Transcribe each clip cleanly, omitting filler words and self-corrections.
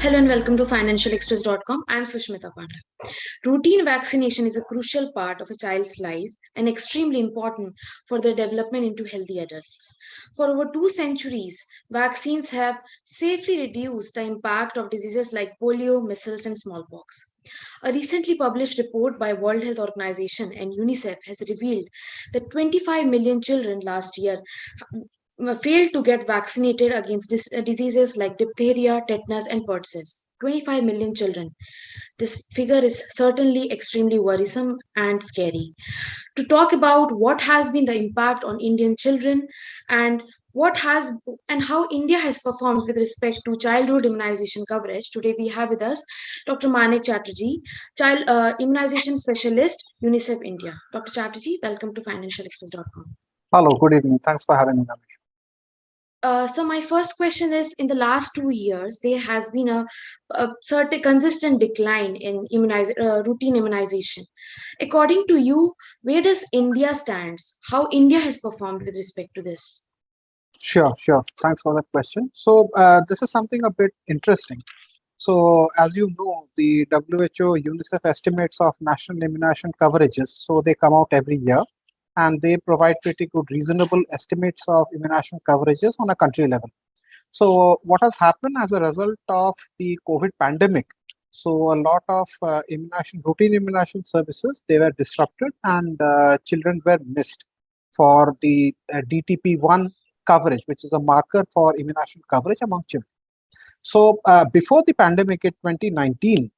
Hello and welcome to financialexpress.com. I'm Sushmita Pandra. Routine vaccination is a crucial part of a child's life and extremely important for their development into healthy adults. For over 2 centuries, vaccines have safely reduced the impact of diseases like polio, measles, and smallpox. A recently published report by World Health Organization and UNICEF has revealed that 25 million children last year failed to get vaccinated against diseases like diphtheria, tetanus, and pertussis. 25 million children. This figure is certainly extremely worrisome and scary. To talk about what has been the impact on Indian children and what has and how India has performed with respect to childhood immunization coverage, today we have with us Dr. Mainak Chatterjee, child immunization specialist, UNICEF India. Dr. Chatterjee, welcome to financialexpress.com. Hello, good evening. Thanks for having me. So my first question is: in the last 2 years, there has been a certain consistent decline in routine immunization. According to you, where does India stands? How India has performed with respect to this? Sure. Thanks for that question. This is something a bit interesting. As you know, the WHO UNICEF estimates of national immunization coverages, so they come out every year and they provide pretty good, reasonable estimates of immunization coverages on a country level. So, what has happened as a result of the COVID pandemic? So, a lot of routine immunization services, they were disrupted and children were missed for the DTP1 coverage, which is a marker for immunization coverage among children. So, before the pandemic in 2019,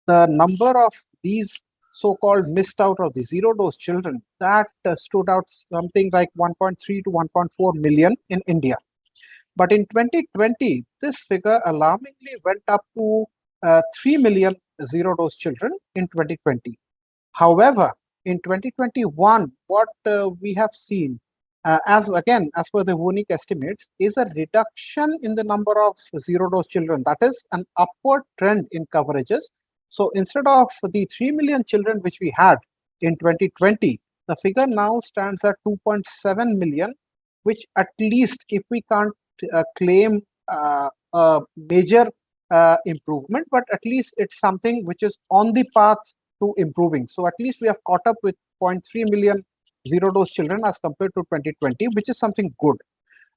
the number of these so-called missed out or the zero dose children that stood out something like 1.3 to 1.4 million in India. But in 2020, this figure alarmingly went up to 3 million zero dose children in 2020. However, in 2021, what we have seen, as per the UNIC estimates, is a reduction in the number of zero dose children. That is an upward trend in coverages. So instead of the 3 million children which we had in 2020, the figure now stands at 2.7 million, which at least, if we can't claim a major improvement, but at least it's something which is on the path to improving. So at least we have caught up with 0.3 million zero dose children as compared to 2020, which is something good.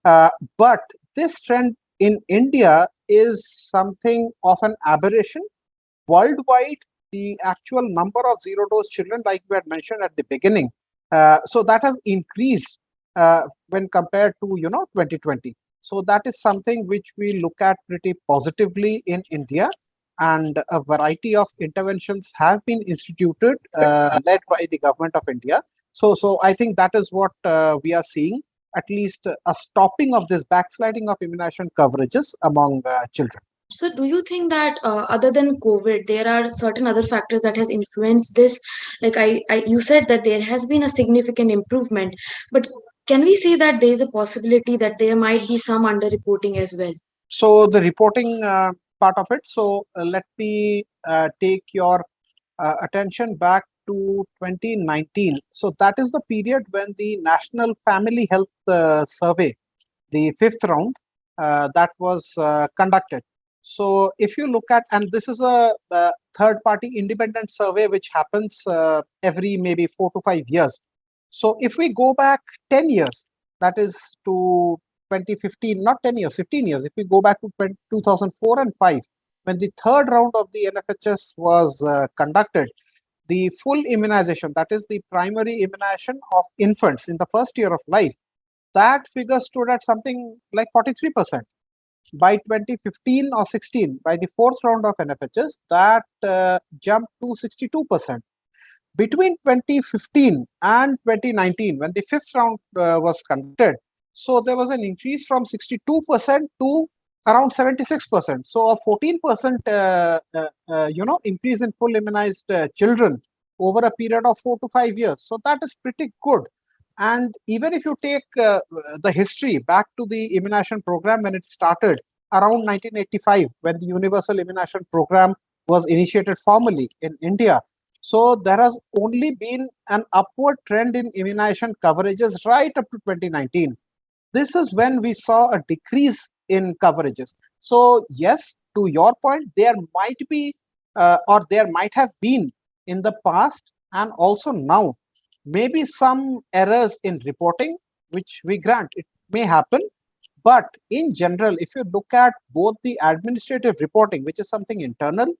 But this trend in India is something of an aberration. Worldwide, the actual number of zero dose children, like we had mentioned at the beginning, so that has increased when compared to 2020. So that is something which we look at pretty positively in India, and a variety of interventions have been instituted, led by the government of India. So I think that is what we are seeing, at least a stopping of this backsliding of immunization coverages among children. So, do you think that other than COVID, there are certain other factors that has influenced this? Like you said that there has been a significant improvement, but can we say that there is a possibility that there might be some underreporting as well? So the reporting part of it. So let me take your attention back to 2019. So that is the period when the National Family Health Survey, the fifth round, that was conducted. So if you look at, and this is a third-party independent survey which happens every maybe 4 to 5 years. So if we go back 10 years, that is to 2015, not 10 years, 15 years. If we go back to 2004 and 5, when the third round of the NFHS was conducted, the full immunization, that is the primary immunization of infants in the first year of life, that figure stood at something like 43%. By 2015 or 16, by the fourth round of NFHS, that jumped to 62%. Between 2015 and 2019, when the fifth round was conducted, so there was an increase from 62% to around 76%. So a 14% increase in full immunized children over a period of 4 to 5 years. So that is pretty good. And even if you take the history back to the immunization program when it started around 1985, when the Universal Immunization Program was initiated formally in India, so there has only been an upward trend in immunization coverages right up to 2019. This is when we saw a decrease in coverages. So yes, to your point, there might be or there might have been in the past and also now maybe some errors in reporting, which we grant it may happen. But in general, if you look at both the administrative reporting, which is something internal,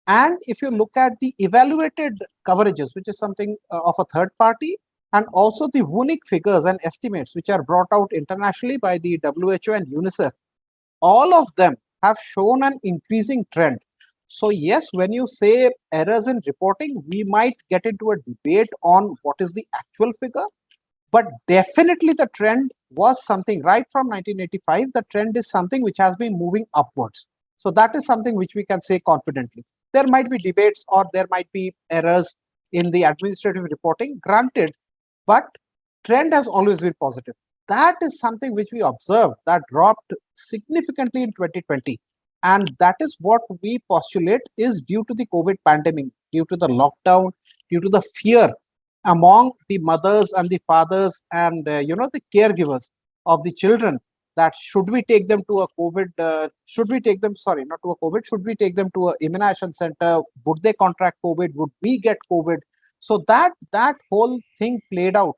and if you look at the evaluated coverages, which is something of a third party, and also the unique figures and estimates, which are brought out internationally by the WHO and UNICEF, all of them have shown an increasing trend. So yes, when you say errors in reporting, we might get into a debate on what is the actual figure, but definitely the trend was something right from 1985. The trend is something which has been moving upwards. So that is something which we can say confidently. There might be debates or there might be errors in the administrative reporting, granted, but trend has always been positive. That is something which we observed that dropped significantly in 2020. And that is what we postulate is due to the COVID pandemic, due to the lockdown, due to the fear among the mothers and the fathers and the caregivers of the children, that should we take them to a COVID, should we take them, sorry, not to a COVID, should we take them to a immunization center? Would they contract COVID? Would we get COVID? So that whole thing played out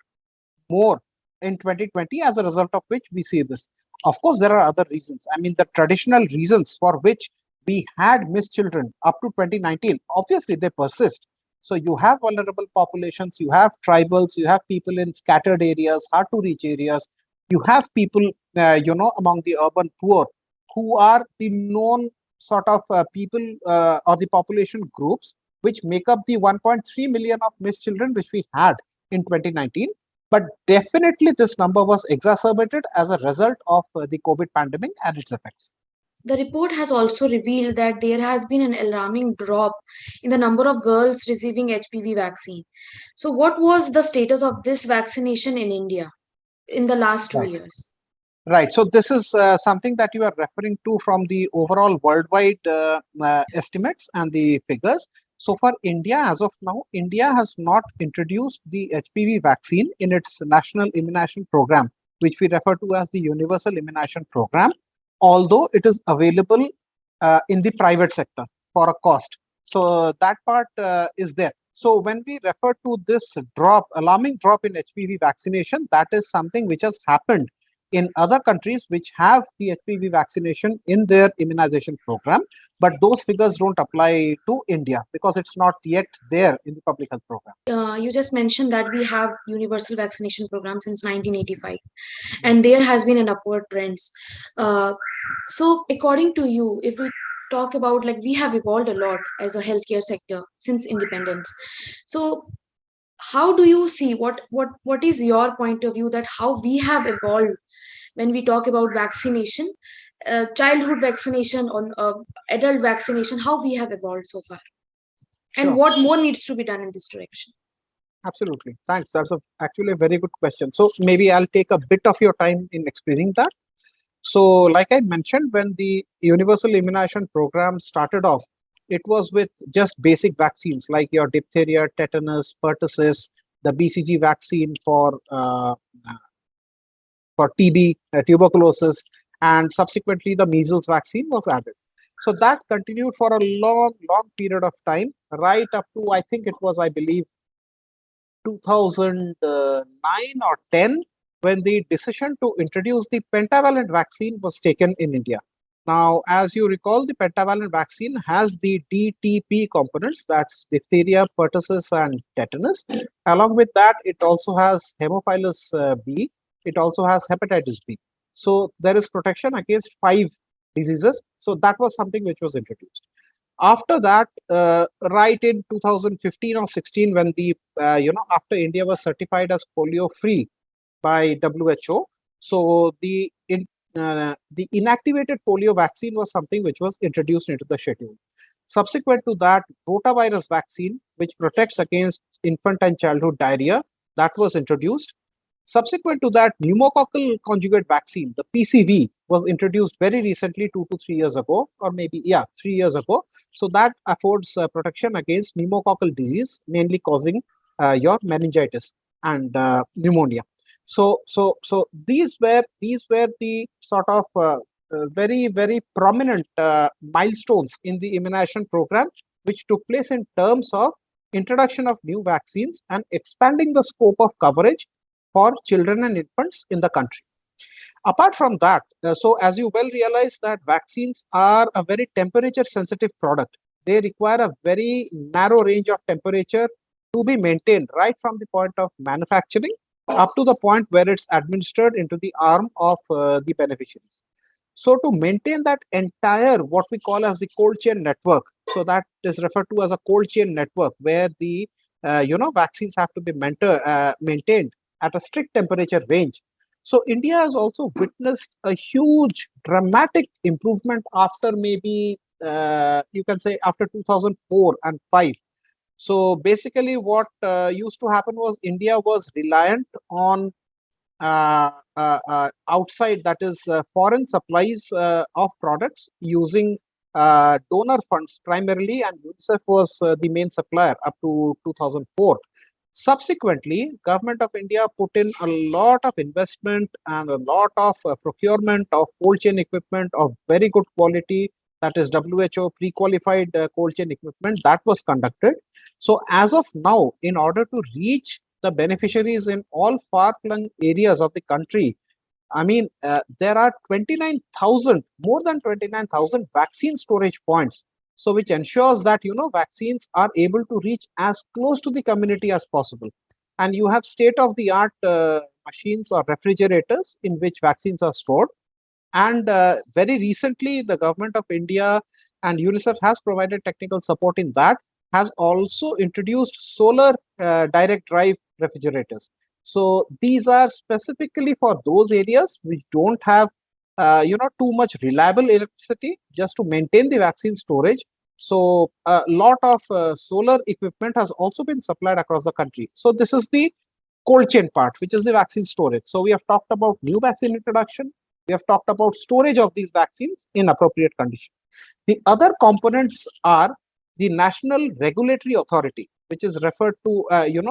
more in 2020, as a result of which we see this. Of course, there are other reasons. I mean, the traditional reasons for which we had missed children up to 2019, obviously they persist. So you have vulnerable populations, you have tribals, you have people in scattered areas, hard to reach areas. You have people, among the urban poor, who are the known sort of people or the population groups which make up the 1.3 million of missed children which we had in 2019. But definitely this number was exacerbated as a result of the COVID pandemic and its effects. The report has also revealed that there has been an alarming drop in the number of girls receiving HPV vaccine. So, what was the status of this vaccination in India in the last two Right. years? Right. So this is something that you are referring to from the overall worldwide estimates and the figures. So for India, as of now, India has not introduced the HPV vaccine in its national immunization program, which we refer to as the Universal Immunization Program, although it is available in the private sector for a cost. So that part is there. So when we refer to this drop, alarming drop in HPV vaccination, that is something which has happened in other countries which have the HPV vaccination in their immunization program, but those figures don't apply to India because it's not yet there in the public health program. You just mentioned that we have universal vaccination program since 1985, and there has been an upward trends. Uh, so, according to you, if we talk about, like, we have evolved a lot as a healthcare sector since independence. So, how do you see, what is your point of view that how we have evolved when we talk about vaccination, childhood vaccination on adult vaccination, how we have evolved so far, and Sure, what more needs to be done in this direction? absolutely. Thanks. That's actually a very good question. So maybe I'll take a bit of your time in explaining that. So, like I mentioned, when the Universal Immunization Program started off, it was with just basic vaccines like your diphtheria, tetanus, pertussis, the BCG vaccine for TB, tuberculosis, and subsequently the measles vaccine was added. So that continued for a long, long period of time, right up to I think it was, I believe, 2009 or 10, when the decision to introduce the pentavalent vaccine was taken in India. Now, as you recall, the pentavalent vaccine has the DTP components, that's diphtheria, pertussis, and tetanus. Along with that, it also has Haemophilus B. It also has hepatitis B. So there is protection against 5 diseases. So that was something which was introduced. After that, right in 2015 or 16, when the after India was certified as polio free by WHO, so the inactivated polio vaccine was something which was introduced into the schedule. Subsequent to that, rotavirus vaccine, which protects against infant and childhood diarrhea, that was introduced. Subsequent to that, pneumococcal conjugate vaccine, the PCV, was introduced very recently, 2 to 3 years ago, or maybe, yeah, 3 years ago. So that affords protection against pneumococcal disease, mainly causing your meningitis and pneumonia. So these were the sort of very prominent milestones in the immunization program, which took place in terms of introduction of new vaccines and expanding the scope of coverage for children and infants in the country. Apart from that, so as you well realize that vaccines are a very temperature sensitive product. They require a very narrow range of temperature to be maintained right from the point of manufacturing up to the point where it's administered into the arm of the beneficiaries. So to maintain that entire what we call as the cold chain network, so that is referred to as a cold chain network where the vaccines have to be maintained at a strict temperature range. So India has also witnessed a huge dramatic improvement after maybe you can say after 2004 and 5. So basically what used to happen was India was reliant on outside, that is foreign supplies of products using donor funds primarily, and UNICEF was the main supplier up to 2004. Subsequently, government of India put in a lot of investment and a lot of procurement of cold chain equipment of very good quality, that is WHO pre-qualified cold chain equipment that was conducted. So as of now, in order to reach the beneficiaries in all far-flung areas of the country, I mean, there are 29,000, more than 29,000 vaccine storage points. So which ensures that, vaccines are able to reach as close to the community as possible. And you have state-of-the-art machines or refrigerators in which vaccines are stored. And very recently, the government of India and UNICEF has provided technical support in that, has also introduced solar direct drive refrigerators. So these are specifically for those areas which don't have, too much reliable electricity just to maintain the vaccine storage. So a lot of solar equipment has also been supplied across the country. So this is the cold chain part, which is the vaccine storage. So we have talked about new vaccine introduction. We have talked about storage of these vaccines in appropriate condition. The other components are the national regulatory authority, which is referred to,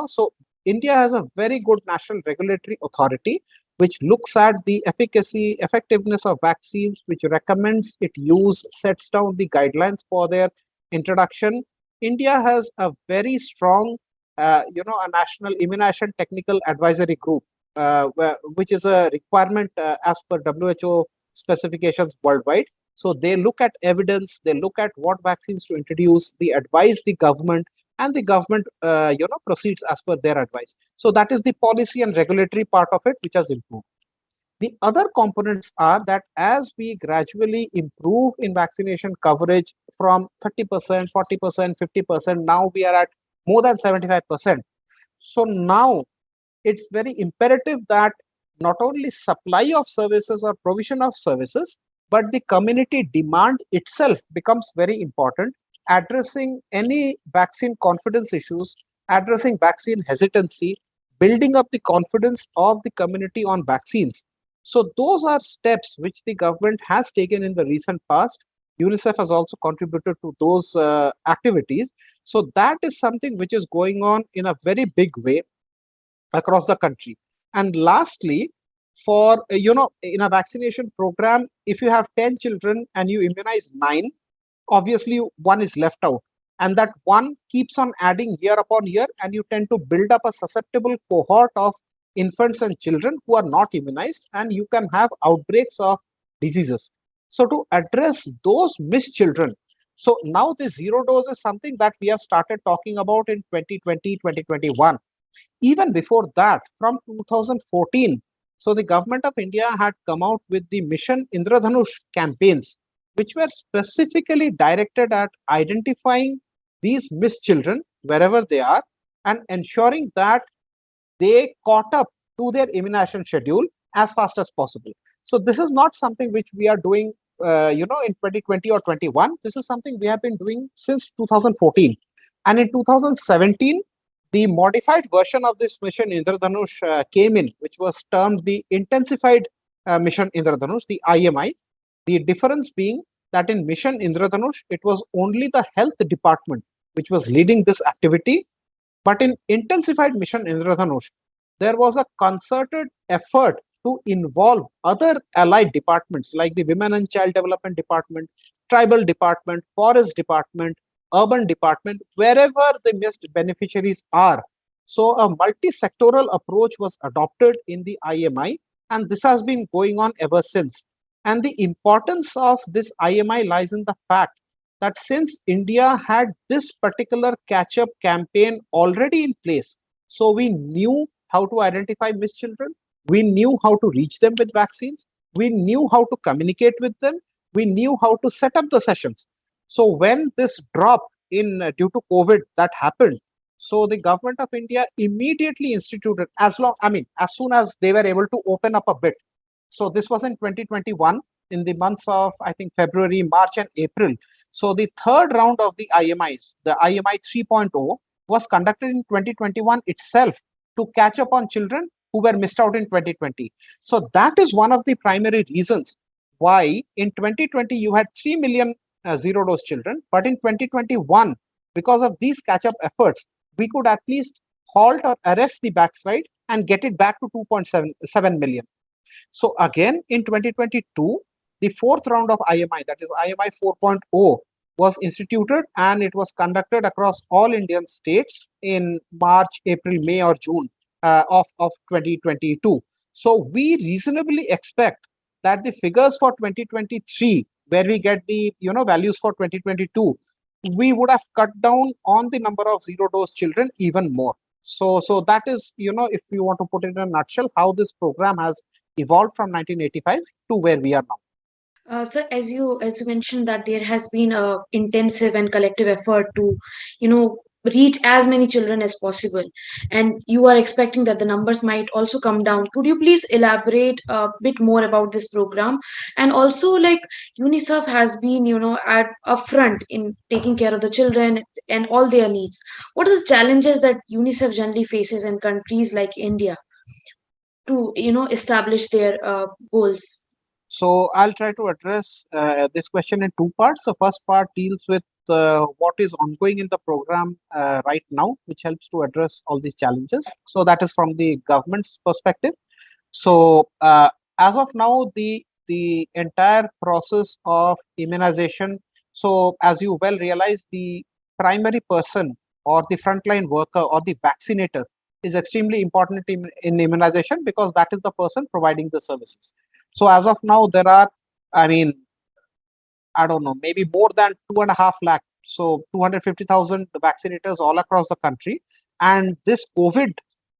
so India has a very good national regulatory authority, which looks at the efficacy, effectiveness of vaccines, which recommends its use, sets down the guidelines for their introduction. India has a very strong, a national immunization technical advisory group, which is a requirement as per WHO specifications worldwide. So they look at evidence, they look at what vaccines to introduce, they advise the government, and the government, proceeds as per their advice. So that is the policy and regulatory part of it, which has improved. The other components are that as we gradually improve in vaccination coverage from 30%, 40%, 50%, now we are at more than 75%. So now it's very imperative that not only supply of services or provision of services, but the community demand itself becomes very important, addressing any vaccine confidence issues, addressing vaccine hesitancy, building up the confidence of the community on vaccines. So those are steps which the government has taken in the recent past. UNICEF has also contributed to those activities. So that is something which is going on in a very big way across the country. And lastly, for in a vaccination program, if you have 10 children and you immunize 9, obviously one is left out, and that one keeps on adding year upon year, and you tend to build up a susceptible cohort of infants and children who are not immunized, and you can have outbreaks of diseases. So to address those missed children, so now the zero dose is something that we have started talking about in 2020, 2021. Even before that, from 2014, so the government of India had come out with the Mission Indradhanush campaigns, which were specifically directed at identifying these missed children wherever they are and ensuring that they caught up to their immunization schedule as fast as possible. So this is not something which we are doing, in 2020 or 21. This is something we have been doing since 2014. And in 2017, the modified version of this mission Indradhanush came in, which was termed the Intensified Mission Indradhanush, the IMI. The difference being that in Mission Indradhanush, it was only the health department which was leading this activity. But in Intensified Mission Indradhanush, there was a concerted effort to involve other allied departments like the Women and Child Development Department, Tribal Department, Forest Department, Urban Department, wherever the missed beneficiaries are. So a multi-sectoral approach was adopted in the IMI, and this has been going on ever since. And the importance of this IMI lies in the fact that since India had this particular catch-up campaign already in place, so we knew how to identify missed children, we knew how to reach them with vaccines, we knew how to communicate with them, we knew how to set up the sessions. So when this drop in due to COVID that happened, so the government of India immediately instituted, as soon as they were able to open up a bit. So this was in 2021 in the months of, I think, February, March, and April. So the third round of the IMIs, the IMI 3.0, was conducted in 2021 itself to catch up on children who were missed out in 2020. So that is one of the primary reasons why in 2020 you had 3 million zero dose children, but in 2021, because of these catch up efforts, we could at least halt or arrest the backslide and get it back to 2.7 million. So again, in 2022, the fourth round of IMI, that is IMI 4.0, was instituted, and it was conducted across all Indian states in March, April, May, or June of 2022. So we reasonably expect that the figures for 2023, where we get the values for 2022, we would have cut down on the number of zero dose children even more. So that is, if you want to put it in a nutshell, how this program has evolved from 1985 to where we are now. So as you mentioned that there has been a intensive and collective effort to, you know, reach as many children as possible, and you are expecting that the numbers might also come down. Could you please elaborate a bit more about this program? And also, like, UNICEF has been, at upfront in taking care of the children and all their needs. What are the challenges that UNICEF generally faces in countries like India to, establish their goals? So I'll try to address this question in two parts. The first part deals with what is ongoing in the program right now, which helps to address all these challenges. So that is from the government's perspective. So as of now, the entire process of immunization. So as you well realize, the primary person or the frontline worker or the vaccinator is extremely important in immunization, because that is the person providing the services. So as of now, there are, I mean, I don't know, maybe more than 2.5 lakh, so 250,000 vaccinators all across the country. And this COVID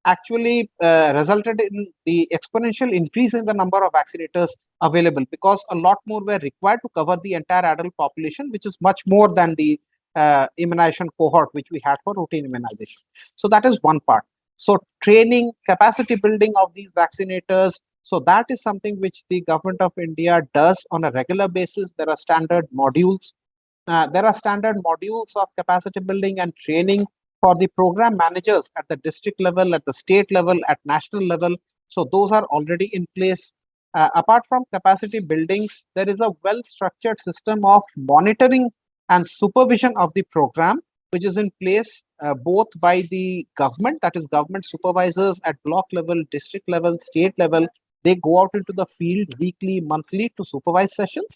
actually resulted in the exponential increase in the number of vaccinators available, because a lot more were required to cover the entire adult population, which is much more than the immunization cohort which we had for routine immunization. So that is one part. So training, capacity building of these vaccinators, so that is something which the government of India does on a regular basis. There are standard modules. There are standard modules of capacity building and training for the program managers at the district level, at the state level, at national level. So those are already in place. Apart from capacity buildings, there is a well-structured system of monitoring and supervision of the program, which is in place both by the government, that is government supervisors at block level, district level, state level. They go out into the field weekly, monthly to supervise sessions,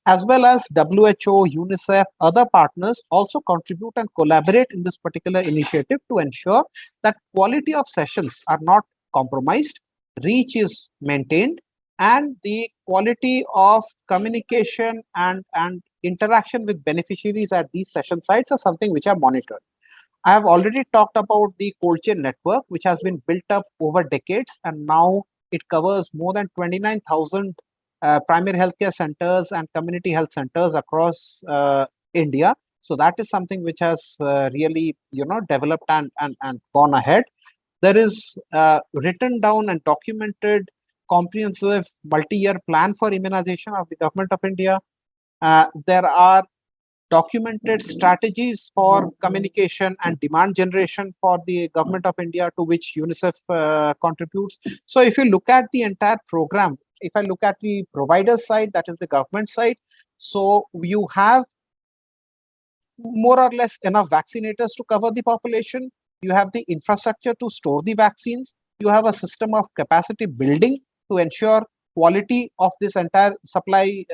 as well as WHO, UNICEF, other partners also contribute and collaborate in this particular initiative to ensure that quality of sessions are not compromised, reach is maintained, and the quality of communication and interaction with beneficiaries at these session sites are something which are monitored. I have already talked about the cold chain network, which has been built up over decades, and now it covers more than 29,000 primary healthcare centers and community health centers across India. So that is something which has really, developed and gone ahead. There is written down and documented comprehensive multi-year plan for immunization of the government of India. There are documented strategies for communication and demand generation for the government of India, to which UNICEF contributes. So if you look at the entire program, if I look at the provider side, that is the government side, so you have more or less enough vaccinators to cover the population. You have the infrastructure to store the vaccines. You have a system of capacity building to ensure quality of this entire supply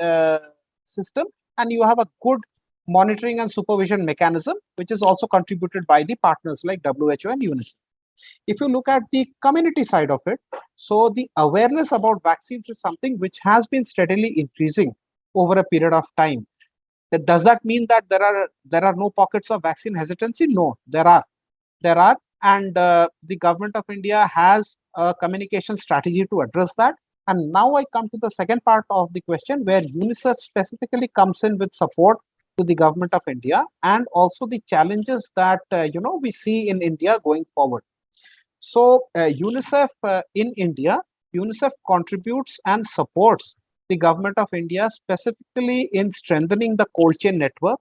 system, and you have a good monitoring and supervision mechanism, which is also contributed by the partners like WHO and UNICEF. If you look at the community side of it, so the awareness about vaccines is something which has been steadily increasing over a period of time. Does that mean that there are no pockets of vaccine hesitancy? No, there are, and the government of India has a communication strategy to address that. And now I come to the second part of the question, where UNICEF specifically comes in with support to the government of India, and also the challenges that we see in India going forward. So UNICEF in India, UNICEF contributes and supports the government of India specifically in strengthening the cold chain network,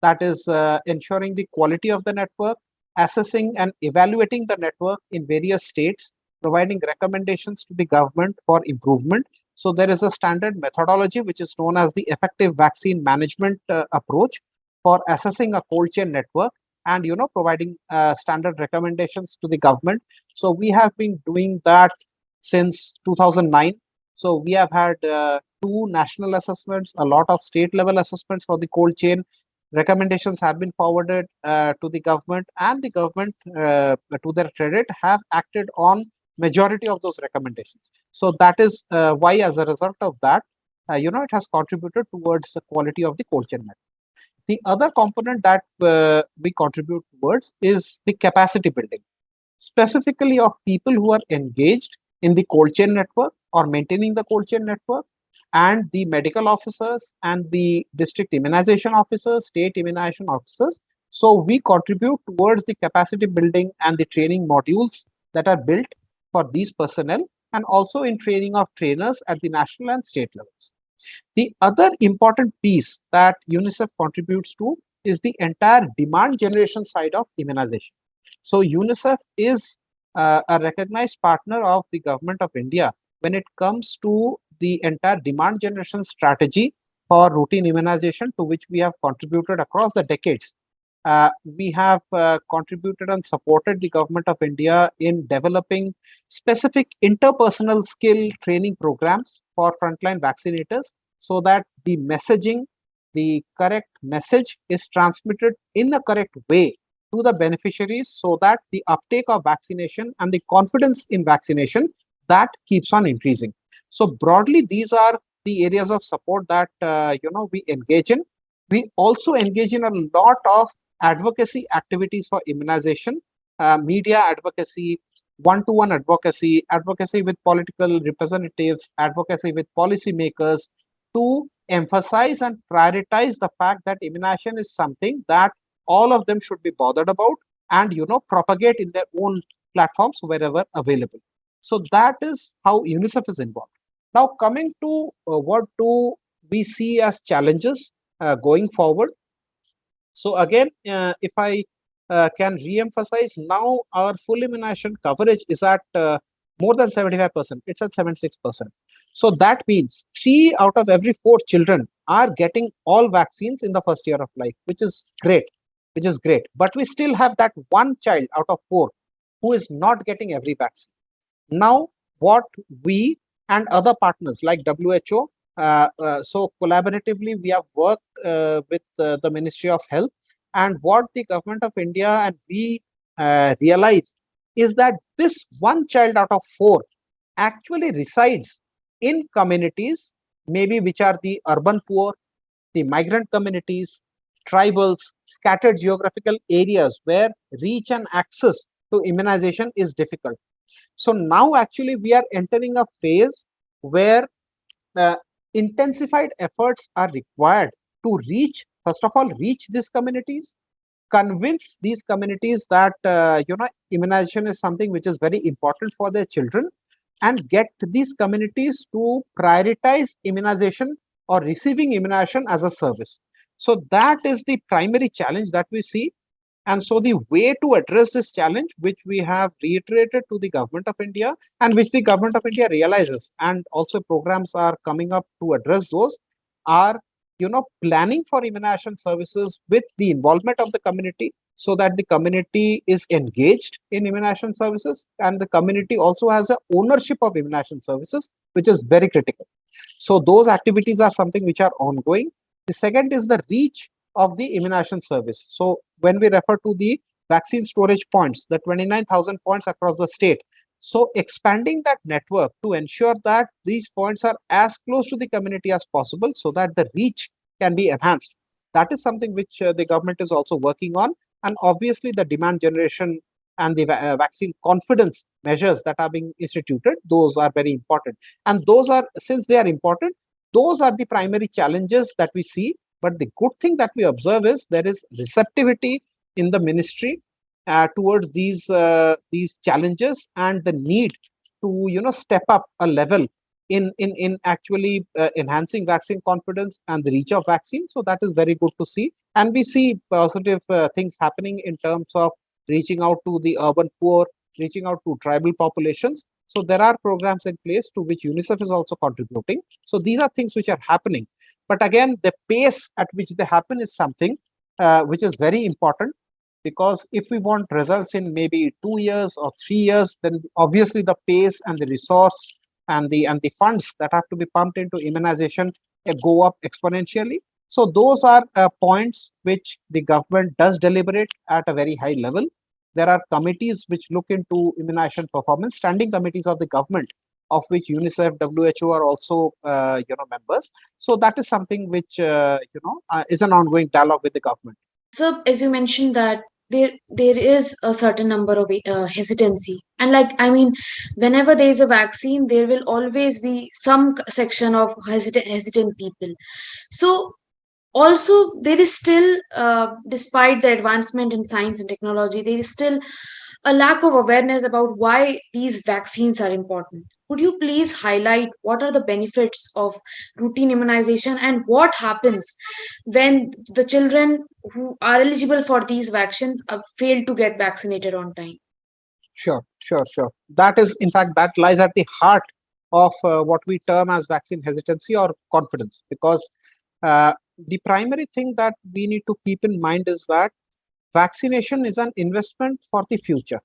that is ensuring the quality of the network, assessing and evaluating the network in various states, providing recommendations to the government for improvement. So there is a standard methodology which is known as the effective vaccine management approach for assessing a cold chain network, and providing standard recommendations to the government. So we have been doing that since 2009. So we have had two national assessments, a lot of state level assessments for the cold chain. Recommendations have been forwarded to the government, and the government, to their credit, have acted on majority of those recommendations. So that is why, as a result of that, it has contributed towards the quality of the cold chain network. The other component that we contribute towards is the capacity building, specifically of people who are engaged in the cold chain network or maintaining the cold chain network, and the medical officers and the district immunization officers, state immunization officers. So we contribute towards the capacity building and the training modules that are built for these personnel, and also in training of trainers at the national and state levels. The other important piece that UNICEF contributes to is the entire demand generation side of immunization. So UNICEF is a recognized partner of the government of India when it comes to the entire demand generation strategy for routine immunization, to which we have contributed across the decades. We have contributed and supported the government of India in developing specific interpersonal skill training programs for frontline vaccinators, so that the messaging, the correct message is transmitted in a correct way to the beneficiaries, so that the uptake of vaccination and the confidence in vaccination, that keeps on increasing. So broadly, these are the areas of support that we engage in. We also engage in a lot of advocacy activities for immunization, media advocacy, one-to-one advocacy, advocacy with political representatives, advocacy with policymakers, to emphasize and prioritize the fact that immunization is something that all of them should be bothered about, and propagate in their own platforms wherever available. So that is how UNICEF is involved. Now, coming to what do we see as challenges going forward. So again, if I can re-emphasize, now our full immunization coverage is at more than 75%. It's at 76%. So that means 3 out of every 4 children are getting all vaccines in the first year of life, which is great, But we still have that one child out of 4 who is not getting every vaccine. Now, what we and other partners like WHO, so collaboratively, we have worked with the Ministry of Health, and what the government of India and we realized is that this one child out of 4 actually resides in communities, maybe which are the urban poor, the migrant communities, tribals, scattered geographical areas where reach and access to immunization is difficult. So now actually we are entering a phase where uh, intensified efforts are required to reach, first of all, reach these communities, convince these communities that immunization is something which is very important for their children, and get these communities to prioritize immunization or receiving immunization as a service. So that is the primary challenge that we see. And so the way to address this challenge, which we have reiterated to the government of India, and which the government of India realizes, and also programs are coming up to address those, are planning for immunization services with the involvement of the community, so that the community is engaged in immunization services, and the community also has a ownership of immunization services, which is very critical. So those activities are something which are ongoing. The second is the reach of the immunization service. So when we refer to the vaccine storage points, the 29,000 points across the state, so expanding that network to ensure that these points are as close to the community as possible so that the reach can be enhanced. That is something which the government is also working on. And obviously the demand generation and the vaccine confidence measures that are being instituted, those are very important. And those are, since they are important, those are the primary challenges that we see. But the good thing that we observe is there is receptivity in the ministry towards these challenges, and the need to step up a level in actually enhancing vaccine confidence and the reach of vaccine. So that is very good to see, and we see positive things happening in terms of reaching out to the urban poor, reaching out to tribal populations. So there are programs in place to which UNICEF is also contributing. So these are things which are happening. But again, the pace at which they happen is something which is very important, because if we want results in maybe 2 years or 3 years, then obviously the pace and the resource and the funds that have to be pumped into immunization go up exponentially. So those are points which the government does deliberate at a very high level. There are committees which look into immunization performance, standing committees of the government, of which UNICEF, WHO are also members. So that is something which is an ongoing dialogue with the government. So, as you mentioned that there is a certain number of hesitancy, and like I mean, whenever there is a vaccine, there will always be some section of hesitant people. So also there is still, despite the advancement in science and technology, there is still a lack of awareness about why these vaccines are important. Could you please highlight what are the benefits of routine immunization and what happens when the children who are eligible for these vaccines fail to get vaccinated on time? Sure, sure, sure. That is, in fact, that lies at the heart of what we term as vaccine hesitancy or confidence. Because the primary thing that we need to keep in mind is that vaccination is an investment for the future.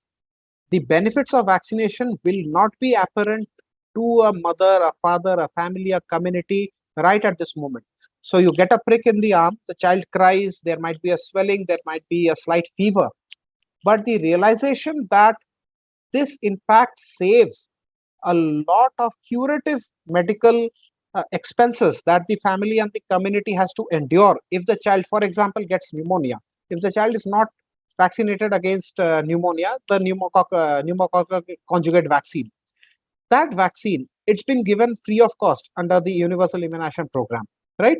The benefits of vaccination will not be apparent to a mother, a father, a family, a community right at this moment. So you get a prick in the arm, the child cries, there might be a swelling, there might be a slight fever. But the realization that this, in fact, saves a lot of curative medical expenses that the family and the community has to endure if the child, for example, gets pneumonia. If the child is not vaccinated against pneumonia, the pneumococcal conjugate vaccine, that vaccine, it's been given free of cost under the universal immunization program, right?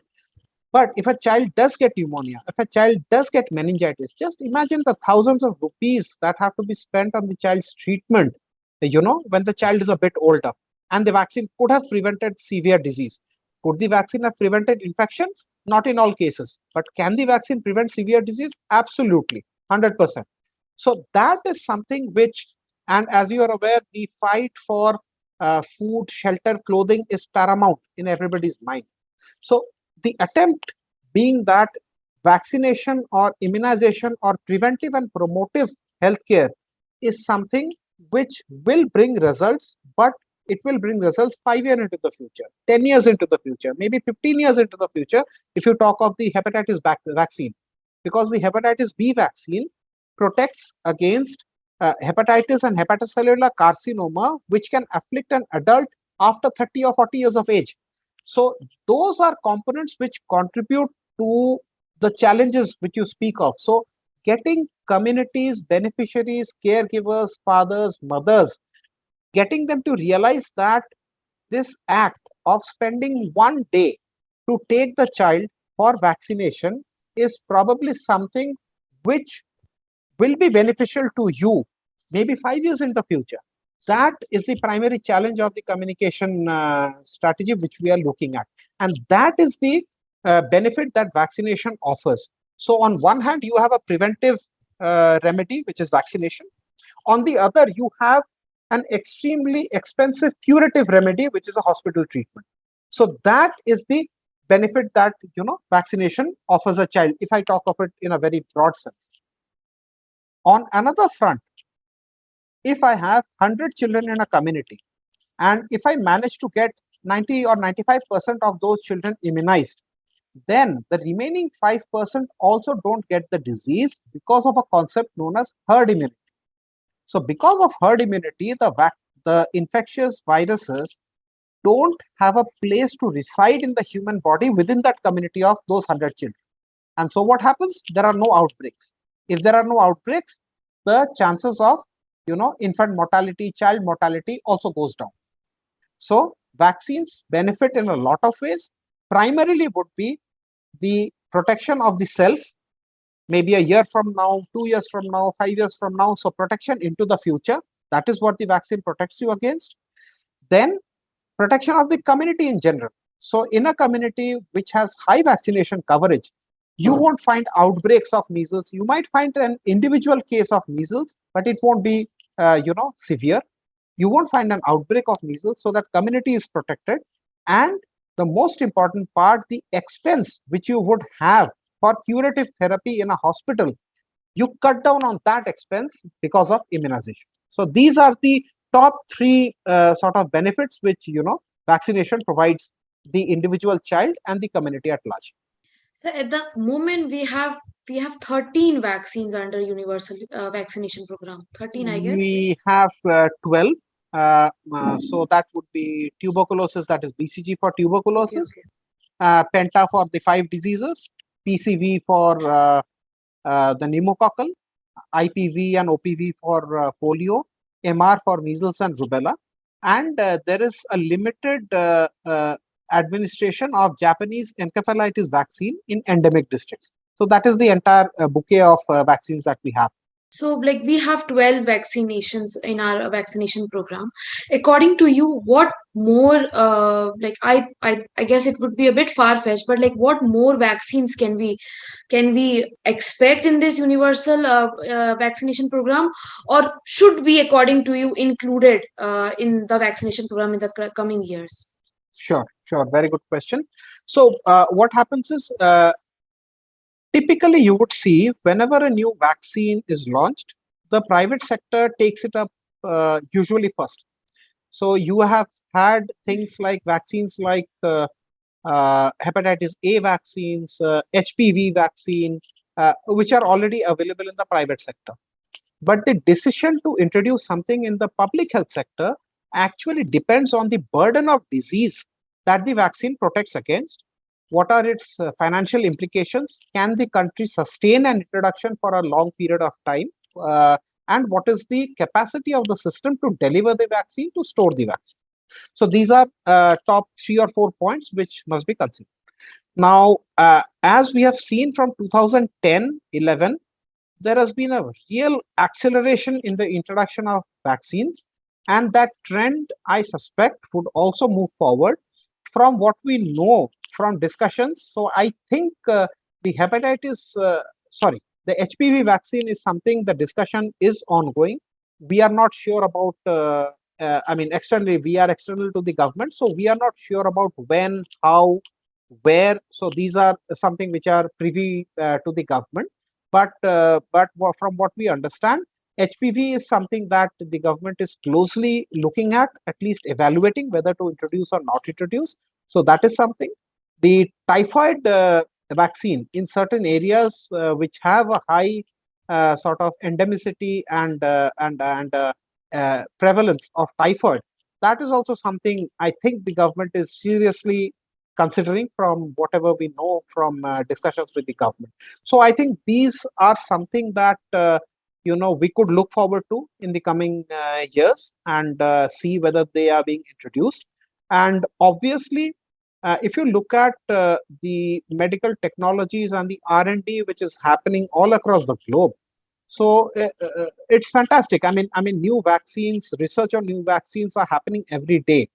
But if a child does get pneumonia, if a child does get meningitis, just imagine the thousands of rupees that have to be spent on the child's treatment, when the child is a bit older. And the vaccine could have prevented severe disease. Could the vaccine have prevented infection? Not in all cases. But can the vaccine prevent severe disease? Absolutely, 100%. So that is something which, and as you are aware, the fight for food, shelter, clothing is paramount in everybody's mind. So the attempt being that vaccination or immunization or preventive and promotive healthcare is something which will bring results, but it will bring results 5 years into the future, 10 years into the future, maybe 15 years into the future, if you talk of the hepatitis vaccine. Because the hepatitis B vaccine protects against hepatitis and hepatocellular carcinoma, which can afflict an adult after 30 or 40 years of age. So those are components which contribute to the challenges which you speak of. So getting communities, beneficiaries, caregivers, fathers, mothers, getting them to realize that this act of spending one day to take the child for vaccination is probably something which will be beneficial to you maybe 5 years in the future. That is the primary challenge of the communication strategy which we are looking at. And that is the benefit that vaccination offers. So, on one hand, you have a preventive remedy, which is vaccination. On the other, you have an extremely expensive curative remedy, which is a hospital treatment. So, that is the benefit that vaccination offers a child, if I talk of it in a very broad sense. On another front, if I have 100 children in a community, and if I manage to get 90 or 95% of those children immunized, then the remaining 5% also don't get the disease because of a concept known as herd immunity. So because of herd immunity, the infectious viruses don't have a place to reside in the human body within that community of those 100 children. And so what happens? There are no outbreaks. If there are no outbreaks, the chances of infant mortality, child mortality also goes down. So vaccines benefit in a lot of ways. Primarily would be the protection of the self, maybe a year from now, 2 years from now, 5 years from now. So protection into the future. That is what the vaccine protects you against. Then protection of the community in general. So in a community which has high vaccination coverage, you won't find outbreaks of measles. You might find an individual case of measles, but it won't be severe. You won't find an outbreak of measles, so that community is protected. And the most important part, the expense which you would have for curative therapy in a hospital, you cut down on that expense because of immunization. So these are the top three sort of benefits which vaccination provides the individual child and the community at large. So at the moment we have 13 vaccines under universal vaccination program. 13, I guess. We have 12. So that would be tuberculosis, that is BCG for Okay, tuberculosis, okay. Penta for the 5 diseases, PCV for the pneumococcal, IPV and OPV for polio, MR for measles and rubella, and there is a limited administration of Japanese encephalitis vaccine in endemic districts. So that is the entire bouquet of vaccines that we have. So, like, we have 12 vaccinations in our vaccination program. According to you, what more, like, I guess it would be a bit far-fetched, but like, what more vaccines can we expect in this universal vaccination program, or should be, according to you, included in the vaccination program in the coming years? Sure, sure. Very good question. So, what happens is typically you would see whenever a new vaccine is launched, the private sector takes it up usually first. So, you have had things like vaccines like hepatitis A vaccines, HPV vaccine, which are already available in the private sector. But the decision to introduce something in the public health sector actually depends on the burden of disease that the vaccine protects against. What are its financial implications? Can the country sustain an introduction for a long period of time? And what is the capacity of the system to deliver the vaccine, to store the vaccine? So these are top 3 or 4 points which must be considered. Now, as we have seen from 2010-11, there has been a real acceleration in the introduction of vaccines, and that trend, I suspect, would also move forward from what we know from discussions. So I think the hepatitis, sorry, the HPV vaccine is something the discussion is ongoing. We are not sure about, I mean, externally, we are external to the government, so we are not sure about when, how, where. So these are something which are privy to the government. But from what we understand, HPV is something that the government is closely looking at least evaluating whether to introduce or not introduce. So that is something. The typhoid vaccine in certain areas which have a high sort of endemicity and prevalence of typhoid, that is also something I think the government is seriously considering from whatever we know from discussions with the government. So I think these are something that we could look forward to in the coming years and see whether they are being introduced. And obviously, if you look at the medical technologies and the R&D which is happening all across the globe, so it's fantastic. I mean, new vaccines, research on new vaccines are happening every day.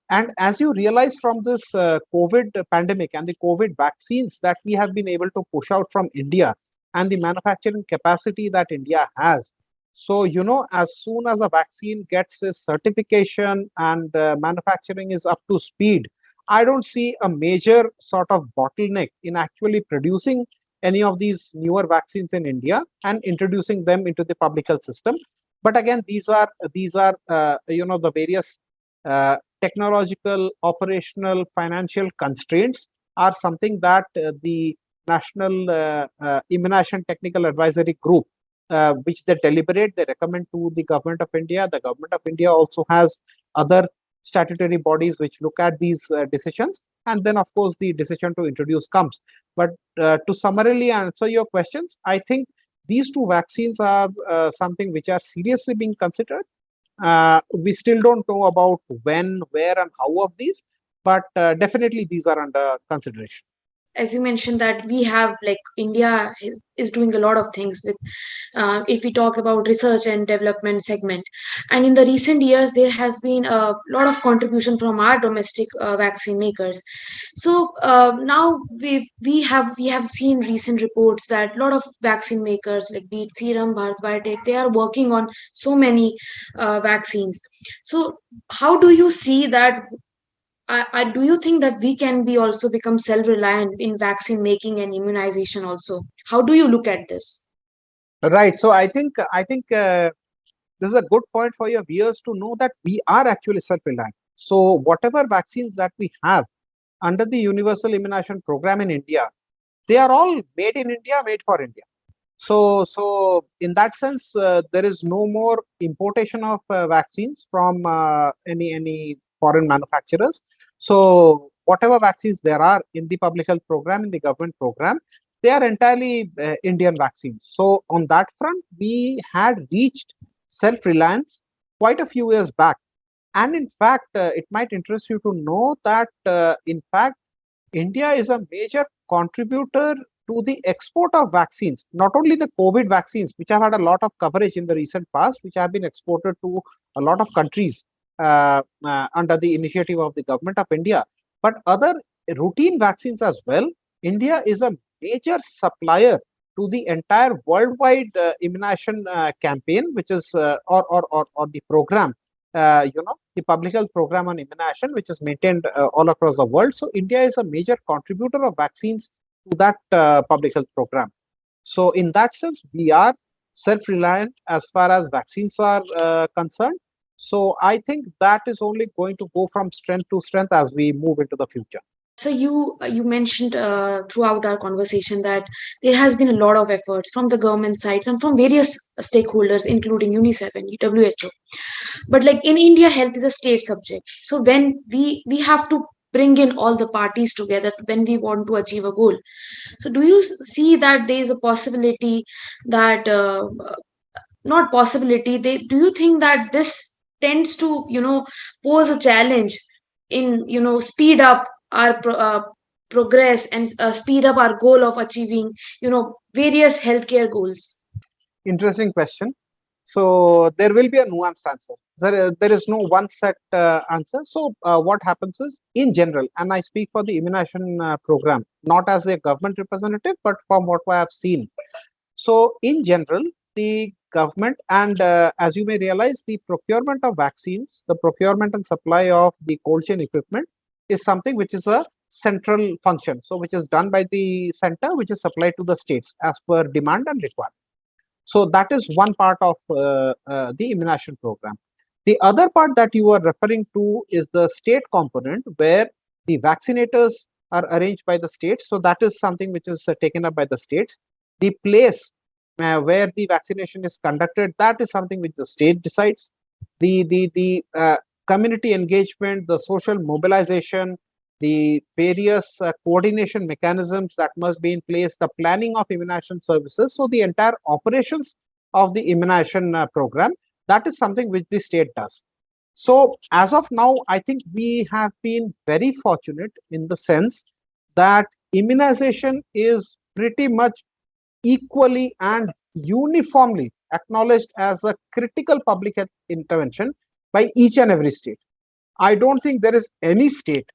And as you realize from this COVID pandemic and the COVID vaccines that we have been able to push out from India and the manufacturing capacity that India has. So, as soon as a vaccine gets its certification and manufacturing is up to speed, I don't see a major sort of bottleneck in actually producing any of these newer vaccines in India and introducing them into the public health system. But again, these are the various technological, operational, financial constraints are something that the National Immunization Technical Advisory Group, which they deliberate, they recommend to the Government of India. The Government of India also has other statutory bodies which look at these decisions, and then of course the decision to introduce comes. But to summarily answer your questions, I think these two vaccines are something which are seriously being considered. We still don't know about when, where, and how of these, but definitely these are under consideration. As you mentioned that we have, like, India is doing a lot of things with, if we talk about research and development segment, and in the recent years there has been a lot of contribution from our domestic vaccine makers. So now we have seen recent reports that a lot of vaccine makers, like be it Serum, Bharat Biotech, they are working on so many vaccines. So how do you see that? Do you think that we can be also become self-reliant in vaccine making and immunization also? How do you look at this? Right. So I think this is a good point for your viewers to know that we are actually self-reliant. So whatever vaccines that we have under the Universal Immunization Program in India, they are all made in India, made for India. So in that sense, there is no more importation of vaccines from any foreign manufacturers. So whatever vaccines there are in the public health program, in the government program, they are entirely Indian vaccines. So on that front, we had reached self-reliance quite a few years back. And in fact, it might interest you to know that in fact India is a major contributor to the export of vaccines, not only the COVID vaccines, which have had a lot of coverage in the recent past, which have been exported to a lot of countries under the initiative of the government of India, but other routine vaccines as well. India is a major supplier to the entire worldwide immunization campaign, which is or the program, the public health program on immunization, which is maintained all across the world. So India is a major contributor of vaccines to that public health program. So in that sense, we are self-reliant as far as vaccines are concerned. So I think that is only going to go from strength to strength as we move into the future. So you mentioned throughout our conversation that there has been a lot of efforts from the government sides and from various stakeholders, including UNICEF and WHO. But like in India, health is a state subject. So when we have to bring in all the parties together when we want to achieve a goal. So do you see that there is a possibility that not possibility, they do you think that this tends to pose a challenge in speed up our progress and speed up our goal of achieving various healthcare goals? Interesting question. So there will be a nuanced answer. There is no one set answer. So what happens is, in general, and I speak for the immunization program, not as a government representative, but from what I have seen. So in general, the government and as you may realize, the procurement of vaccines, the procurement and supply of the cold chain equipment is something which is a central function. So which is done by the center, which is supplied to the states as per demand and requirement. So that is one part of the immunization program. The other part that you are referring to is the state component, where the vaccinators are arranged by the states. So that is something which is taken up by the states. The place where the vaccination is conducted, that is something which the state decides. The community engagement, the social mobilization, the various coordination mechanisms that must be in place, the planning of immunization services. So the entire operations of the immunization program, that is something which the state does. So as of now, I think we have been very fortunate in the sense that immunization is pretty much equally and uniformly acknowledged as a critical public health intervention by each and every state. I don't think there is any state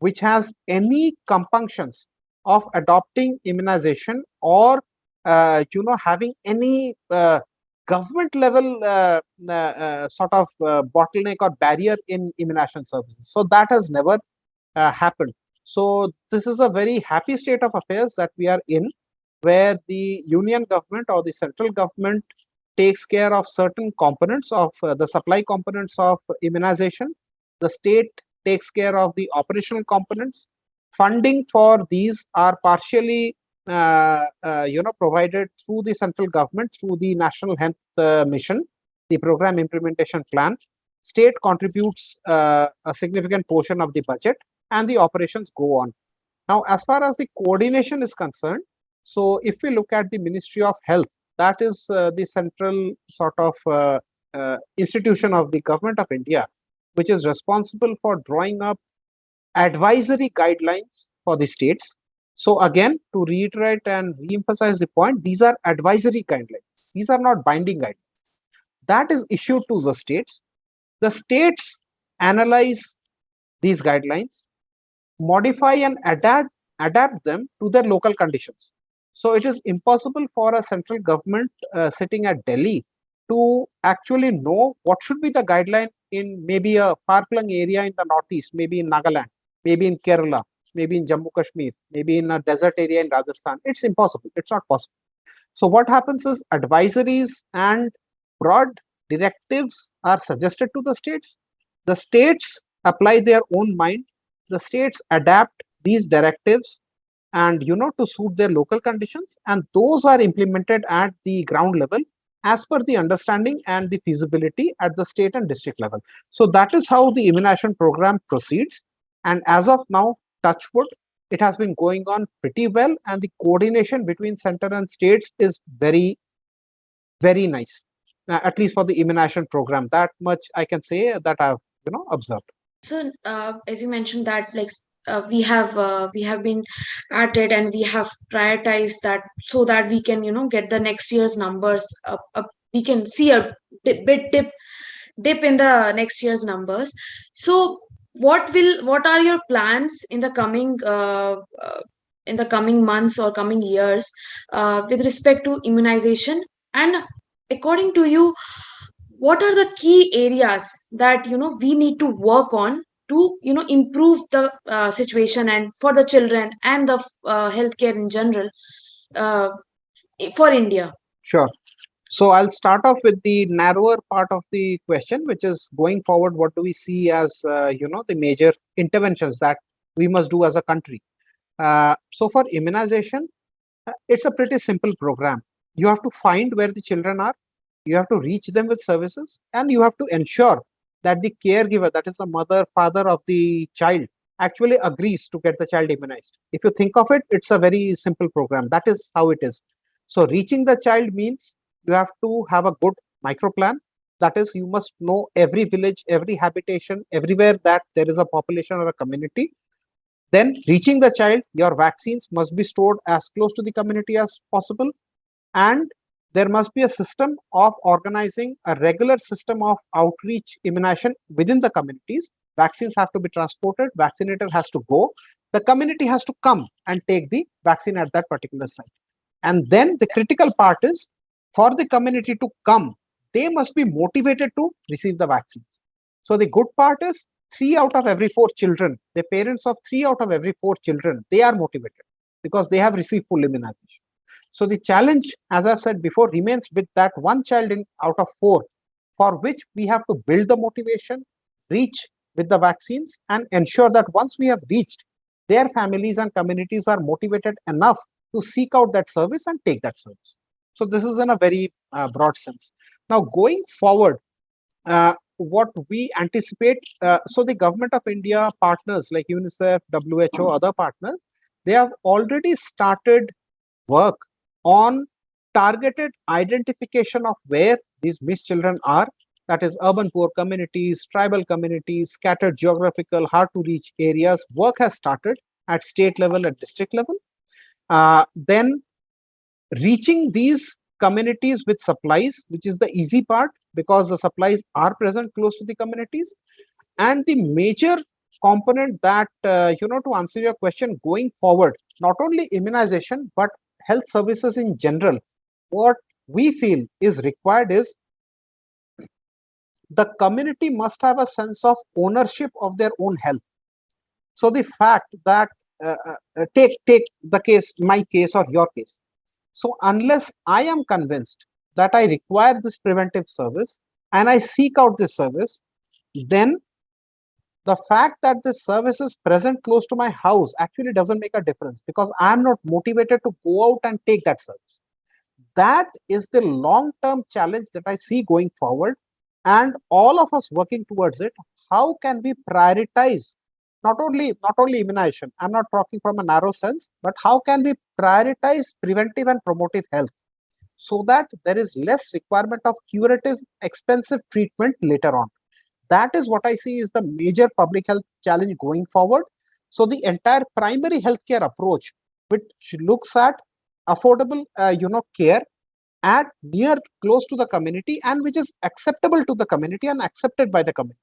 which has any compunctions of adopting immunization or having any government level sort of bottleneck or barrier in immunization services. So that has never happened. So this is a very happy state of affairs that we are in, where the union government or the central government takes care of certain components of the supply components of immunization. The state takes care of the operational components. Funding for these are partially provided through the central government through the National Health Mission, the program implementation plan. State contributes a significant portion of the budget, and the operations go on. Now, as far as the coordination is concerned, so if we look at the Ministry of Health, that is the central sort of institution of the government of India, which is responsible for drawing up advisory guidelines for the states. So again, to reiterate and re-emphasize the point, these are advisory guidelines. These are not binding guidelines. That is issued to the states. The states analyze these guidelines, modify and adapt them to their local conditions. So it is impossible for a central government sitting at Delhi to actually know what should be the guideline in maybe a far-flung area in the northeast, maybe in Nagaland, maybe in Kerala, maybe in Jammu Kashmir, maybe in a desert area in Rajasthan. It's impossible. It's not possible. So what happens is advisories and broad directives are suggested to the states. The states apply their own mind. The states adapt these directives and to suit their local conditions, and those are implemented at the ground level as per the understanding and the feasibility at the state and district level. So that is how the immunization program proceeds, and as of now, touch wood, it has been going on pretty well, and the coordination between center and states is very, very nice, at least for the immunization program. That much I can say that I've observed. So, as you mentioned that we have been at it, and we have prioritized that so that we can get the next year's numbers up. We can see a dip in the next year's numbers. So, what are your plans in the coming months or coming years with respect to immunization? And according to you, what are the key areas that we need to work on to improve the situation and for the children and the healthcare in general uh, for India? Sure. So I'll start off with the narrower part of the question, which is going forward, what do we see as the major interventions that we must do as a country? So for immunization, it's a pretty simple program. You have to find where the children are, you have to reach them with services, and you have to ensure that the caregiver, that is the mother, father of the child, actually agrees to get the child immunized. If you think of it, it's a very simple program. That is how it is. So reaching the child means you have to have a good micro plan. That is, you must know every village, every habitation, everywhere that there is a population or a community. Then reaching the child, your vaccines must be stored as close to the community as possible, and there must be a system of organizing a regular system of outreach immunization within the communities. Vaccines have to be transported, vaccinator has to go, the community has to come and take the vaccine at that particular site. And then the critical part is, for the community to come, they must be motivated to receive the vaccines. So the good part is, 3 out of every 4 children, the parents of 3 out of every 4 children, they are motivated because they have received full immunization. So the challenge, as I've said before, remains with that one child in out of 4, for which we have to build the motivation, reach with the vaccines, and ensure that once we have reached, their families and communities are motivated enough to seek out that service and take that service. So this is in a very broad sense. Now going forward, what we anticipate, so the government of India partners like UNICEF, WHO, other partners, they have already started work on targeted identification of where these missed children are, that is urban poor communities, tribal communities, scattered geographical, hard to reach areas. Work has started at state level, at district level. Then reaching these communities with supplies, which is the easy part because the supplies are present close to the communities. And the major component that, to answer your question going forward, not only immunization, but health services in general, what we feel is required is the community must have a sense of ownership of their own health. So the fact that take the case, my case or your case. So unless I am convinced that I require this preventive service and I seek out this service, then the fact that this service is present close to my house actually doesn't make a difference because I am not motivated to go out and take that service. That is the long term challenge that I see going forward, and all of us working towards it. How can we prioritize not only immunization? I'm not talking from a narrow sense, but how can we prioritize preventive and promotive health so that there is less requirement of curative expensive treatment later on? That is what I see is the major public health challenge going forward. So the entire primary healthcare approach, which looks at affordable care at near close to the community and which is acceptable to the community and accepted by the community.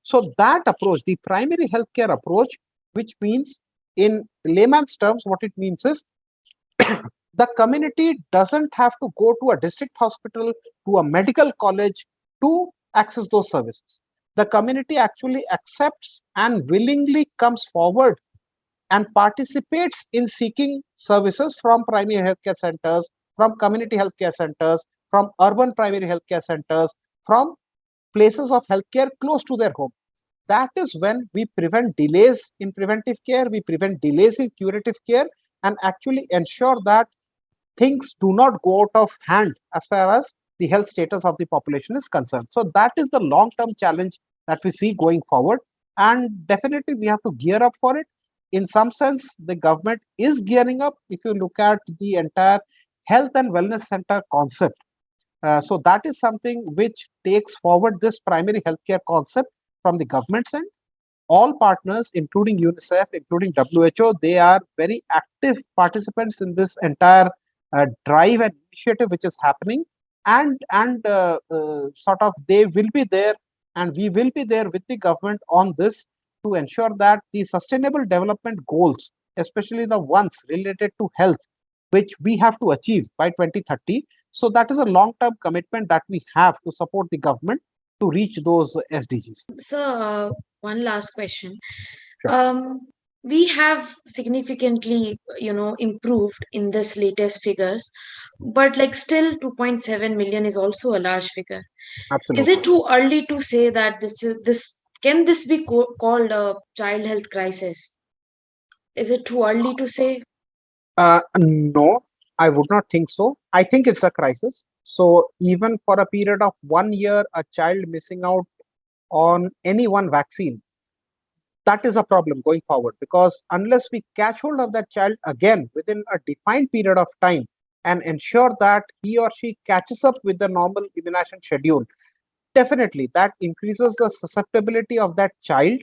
So that approach, the primary healthcare approach, which means in layman's terms, what it means is the community doesn't have to go to a district hospital, to a medical college to access those services. The community actually accepts and willingly comes forward and participates in seeking services from primary healthcare centers, from community healthcare centers, from urban primary healthcare centers, from places of healthcare close to their home. That is when we prevent delays in preventive care, we prevent delays in curative care, and actually ensure that things do not go out of hand as far as the health status of the population is concerned. So that is the long term challenge that we see going forward. And definitely we have to gear up for it. In some sense, the government is gearing up. If you look at the entire health and wellness center concept, so that is something which takes forward this primary healthcare concept from the government's end. All partners, including UNICEF, including WHO, they are very active participants in this entire drive and initiative which is happening. And sort of they will be there, and we will be there with the government on this to ensure that the sustainable development goals, especially the ones related to health, which we have to achieve by 2030. So that is a long-term commitment that we have to support the government to reach those SDGs. So, one last question. Sure. We have significantly, improved in this latest figures, but like still 2.7 million is also a large figure. Is it Absolutely. too early to say that this can this be called a child health crisis? Is it too early to say? No, I would not think so. I think it's a crisis. So even for a period of 1 year, a child missing out on any one vaccine, that is a problem going forward because unless we catch hold of that child again within a defined period of time and ensure that he or she catches up with the normal immunization schedule, definitely that increases the susceptibility of that child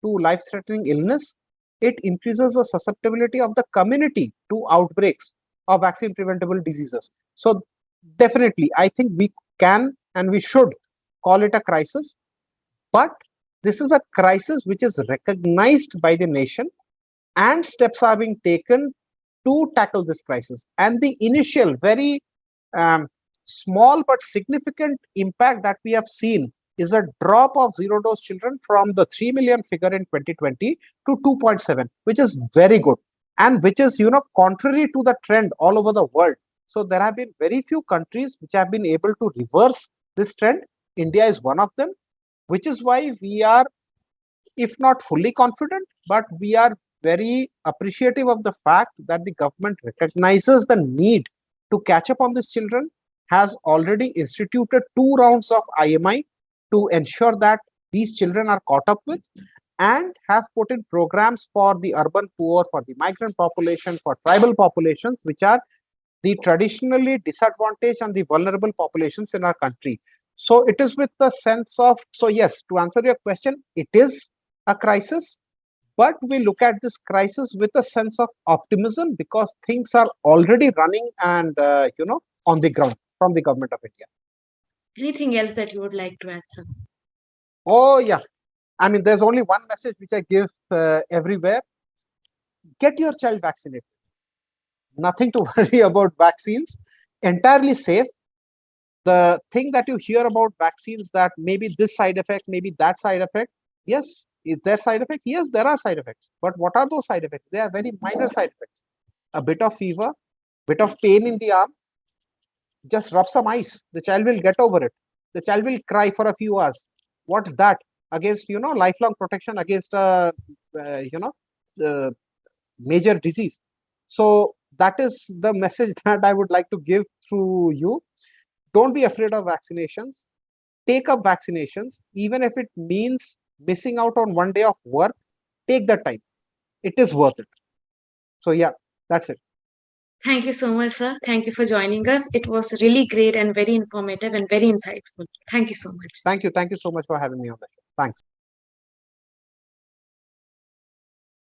to life threatening illness. It increases the susceptibility of the community to outbreaks of vaccine preventable diseases. So, definitely, I think we can and we should call it a crisis, but this is a crisis which is recognized by the nation and steps are being taken to tackle this crisis. And the initial, very um, small but significant impact that we have seen is a drop of zero dose children from the 3 million figure in 2020 to 2.7, which is very good and which is contrary to the trend all over the world. So there have been very few countries which have been able to reverse this trend. India is one of them, which is why we are, if not fully confident, but we are very appreciative of the fact that the government recognizes the need to catch up on these children, has already instituted 2 rounds of IMI to ensure that these children are caught up with, and have put in programs for the urban poor, for the migrant population, for tribal populations, which are the traditionally disadvantaged and the vulnerable populations in our country. So it is with the sense of, so yes, to answer your question, it is a crisis, but we look at this crisis with a sense of optimism because things are already running and, on the ground from the government of India. Anything else that you would like to add, sir? Oh, yeah. I mean, there's only one message which I give everywhere: get your child vaccinated. Nothing to worry about vaccines, entirely safe. The thing that you hear about vaccines, that maybe this side effect, maybe that side effect, yes, is there side effect? Yes, there are side effects. But what are those side effects? They are very minor side effects. A bit of fever, Bit of pain in the arm, just rub some ice. The child will get over it. The child will cry for a few hours. What's that? Against, lifelong protection against uh, major disease. So that is the message that I would like to give through you. Don't be afraid of vaccinations. Take up vaccinations, even if it means missing out on one day of work. Take that time. It is worth it. So yeah, that's it. Thank you so much, sir. Thank you for joining us. It was really great and very informative and very insightful. Thank you so much. Thank you so much for having me on the show. Thanks.